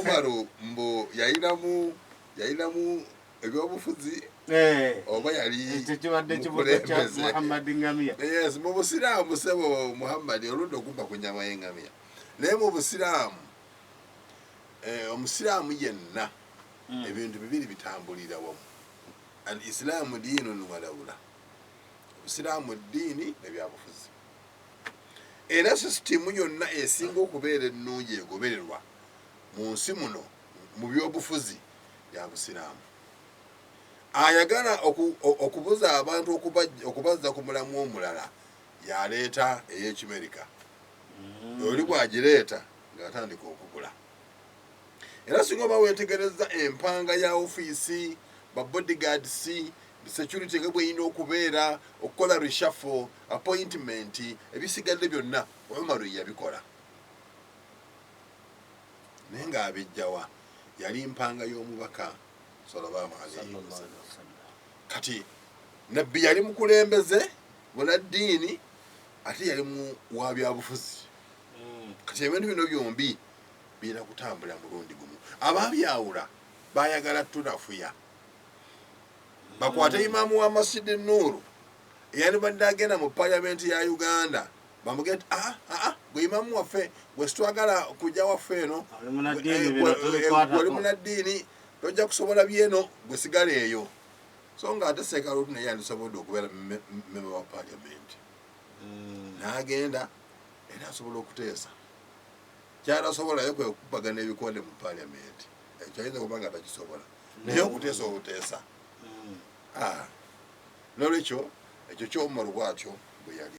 Umaru mbo yayinamu ebyobufuzi oba yali tekibadde kibuga kya Muhammad Ngamia. Yes, mu Busiraamu sebo Muhammad oludde okumpa ku nnyama y'engamia. Naye mu Busiraamu omusiraamu yenna ebintu bibiri bitambulira wamu. Al-Islaamu diinun wa dawla. Obusiraamu ddiini n'ebyabufuzi. Era sisitimu yonna esinga okubeera ennungi egobererwa mu nsi muno mu byobufuzi bya Busiraamu. Ayagala okubuza abantu okubazza ku mulamu omulala yaleeta ey'Ekimerika. Oli bw'agireeta ng'atandika okugula. Era singa oba weetegereza empanga ya ofiisi, ba bodyguards, security nga bw'erina okubeera, okukola reshuffle, appointment, ebisigadde byonna Umaru yabikola. Naye ng'abijjawa yali mpanga y'omubaka sallallahu alayhi wa sallam. Kati nabbi yali mukulembeze munaddiini ate yali mu wa byabufuzi. Kati ebintu bino byombi birina kutambula mulundi gumu. Ababyawula bayagala tunafuya. Bakwate Imaamu wa Masjid Nuuru eyali badde agenda mu Parliament ya Uganda bamugenda gwe Imaamu waffe gwe sitwagala kujja waffe eno wali munaddiini tojja kusobola byeno gwe sigala eyo. So nga ate Sseekalutu naye yandisobodde okubeera member wa Parliament. N'agenda era asobola okuteesa. Kyalasobolayo kwe kubagana ebikonde mu Parliament. Ekyo ayinza kuba nga takisobola. Naye okuteesa obuteesa. N'olwekyo ekyo ky'Umaru bw'atyo bwe yali.